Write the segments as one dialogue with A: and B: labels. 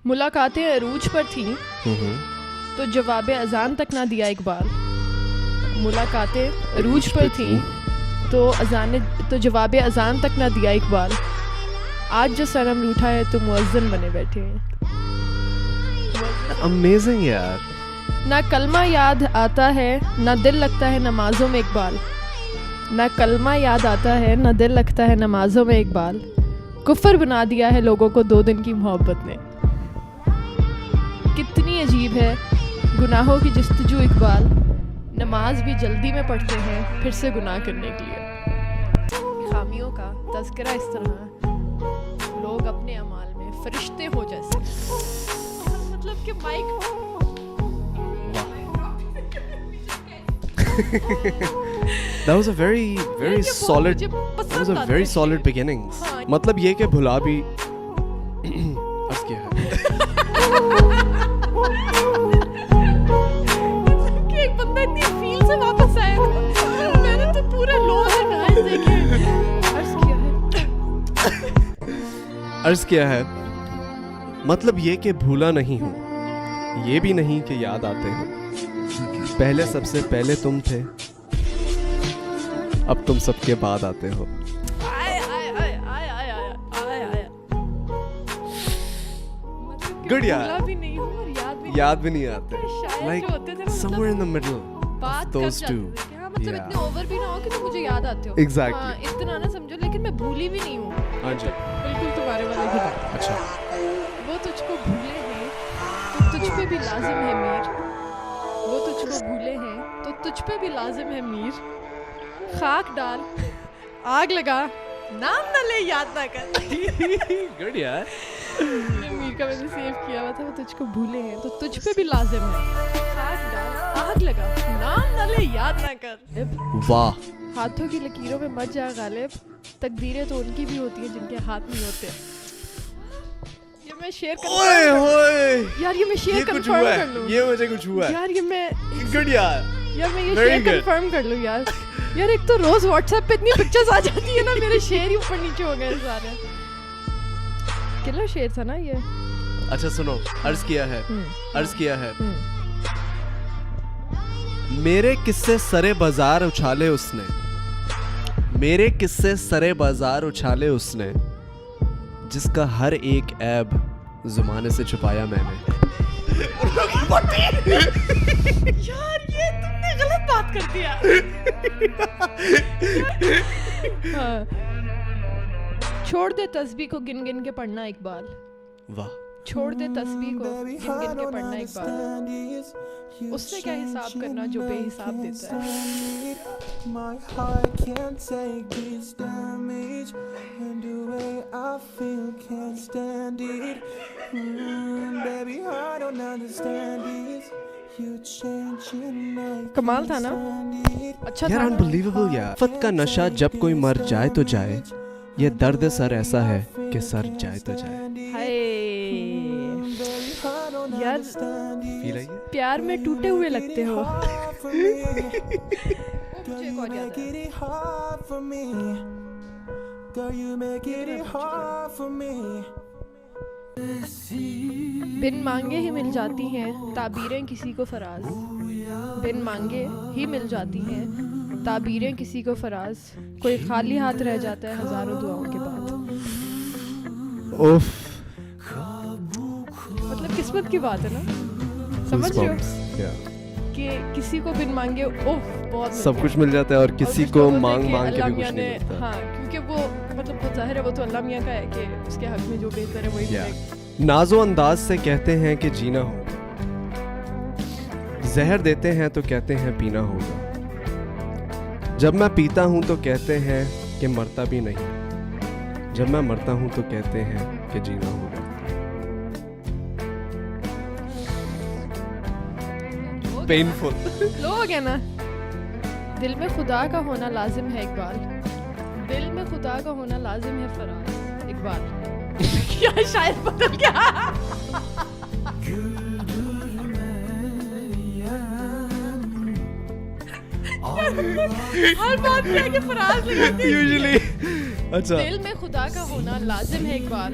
A: ملاقاتیں عروج پر تھیں تو جواب اذان تک نہ دیا اقبال. ملاقاتیں عروج پر تھیں تو جواب اذان تک نہ دیا اقبال. آج جو صنم روٹھا ہے تو مؤذن بنے بیٹھے ہیں.
B: امیزنگ یار.
A: نہ کلمہ یاد آتا ہے نہ دل لگتا ہے نمازوں میں اقبال. نہ کلمہ یاد آتا ہے نہ دل لگتا ہے نمازوں میں اقبال. کفر بنا دیا ہے لوگوں کو 2 دن کی محبت نے. کتنی عجیب ہے گناہوں کی جستجو اقبال. نماز بھی جلدی میں پڑھتے ہیں پھر سے گناہ کرنے کے لیے. خامیوں کا تذکرہ اس طرح لوگ اپنے اعمال میں فرشتے ہو جیسے. مطلب کہ mic
B: That was a very solid beginnings. مطلب یہ کہ بھلا بھی عرض کیا ہے
A: کہ ایک بندہ اتنی فیل سے واپس آیا. میں نے تو پورا لو ہے دیکھے.
B: عرض کیا ہے مطلب یہ کہ بھولا نہیں ہوں, یہ بھی نہیں کہ یاد آتے ہو. پہلے سب سے پہلے تم تھے, اب تم سب کے بعد آتے ہو. گڈ یار. یاد بھی نہیں آتے. Like somewhere in the middle of those two.
A: مطلب اتنے اوور بھی نہ ہو کہ تم مجھے یاد آتے ہو.
B: Exactly.
A: اتنا نہ سمجھو لیکن میں بھولی بھی نہیں ہوں.
B: ہاں جی
A: بالکل تمہارے والے کی بات.
B: اچھا.
A: وہ تجھ کو بھولے ہیں تو تجھ پہ بھی لازم ہے میر. وہ تجھ کو بھولے ہیں تو تجھ پہ بھی لازم ہے میر. خاک ڈال آگ لگا نام نہ لے یاد نہ کر.
B: گڈ یار.
A: یہ میر کا میں نے سیو کیا ہوا تھا. وہ تجھ کو بھولے ہیں تو تجھ پہ بھی لازم ہے. خاک ڈال آگ لگا نام نہ لے یاد نہ کر.
B: واہ.
A: ہاتھوں کی لکیروں میں مت جا غالب. تقدیریں تو ان کی بھی ہوتی ہیں جن کے ہاتھ نہیں ہوتے. یہ میں شیئر کر یار, یہ میں شیئر کنفرم کر لوں.
B: یہ مجھے کچھ ہوا
A: یار, یہ میں
B: گڈ یار.
A: یار میں یہ شیئر کنفرم کر لوں یار. یار ایک تو روز واٹس ایپ پہ اتنی پکچرز آ جاتی ہے نا, میرے شیئر ہی اوپر نیچے ہو گئے سارے. کلر شیئر تھا نا یہ.
B: اچھا سنو, عرض کیا ہے میرے قصے سرے بازار اچھالے اس نے. میرے قصے سرے بازار اچھالے اس نے, جس کا ہر ایک عیب زمانے سے چھپایا میں نے.
A: یار یہ تم نے غلط بات کر دیا. چھوڑ دے تسبیح کو گن گن کے پڑھنا اقبال.
B: واہ.
A: چھوڑ دے تسبیح کو گن گن کے پڑھنا اقبال. اس سے کیا حساب کرنا جو بے حساب دیتا ہے. کمال تھا نا. اچھا
B: یار unbelievable یار. فت کا نشہ جب کوئی مر جائے تو جائے, یہ درد سر ایسا ہے کہ سر جائے تو جائے.
A: یار پیار میں ٹوٹے ہوئے لگتے ہو. بن مانگے ہی مل جاتی ہیں تعبیریں کسی کو فراز. بن مانگے ہی مل جاتی ہیں تعبیریں کسی کو فراز. کوئی خالی ہاتھ رہ جاتا ہے ہزاروں دعاؤں کے بعد. مطلب قسمت کی بات ہے نا, سمجھ رہے ہو کہ کسی کو بن مانگے بہت
B: سب کچھ مل جاتا ہے اور کسی کو مانگ مانگ کے بھی کچھ نہیں ملتا.
A: ہاں کیونکہ وہ مطلب ظاہر ہے وہ تو اللہ میاں کا ہے کہ اس کے حق میں جو بہتر ہے وہی ملے.
B: ناز و انداز سے کہتے ہیں کہ جینا ہو, زہر دیتے ہیں تو کہتے ہیں پینا ہوگا. جب میں پیتا ہوں تو کہتے ہیں کہ مرتا بھی نہیں. جب میں مرتا ہوں تو کہتے ہیں کہ جینا ہوگا. پینفل.
A: لوگ ہیں نا. دل میں خدا کا ہونا لازم ہے اقبال. دل میں خدا کا ہونا لازم ہے فراز اقبال. کیا شاید بدل گیا. ہر بات میں کہ فراز لگاتے ہیں.
B: یوزلی. اچھا.
A: دل میں خدا کا ہونا لازم ہے Iqbal.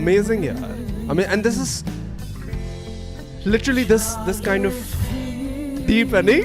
B: Amazing, yeah. I mean, and this is literally this kind of deep ending.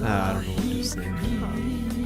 B: I don't know what to say.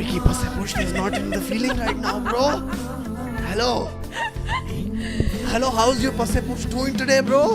B: Aki Passe Push is not in the feeling right now, bro. Hello, how's your Passe Push doing today, bro?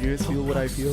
B: You guys feel what I feel?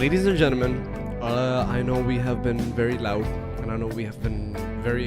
B: Ladies and gentlemen, I know we have been very loud, and I know we have been very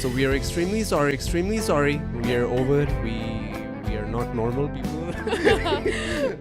B: So we are extremely sorry. We are over. We are not normal people.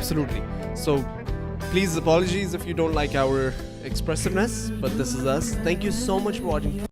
B: Absolutely. So please apologies if you don't like our expressiveness, but this is us. Thank you so much for watching.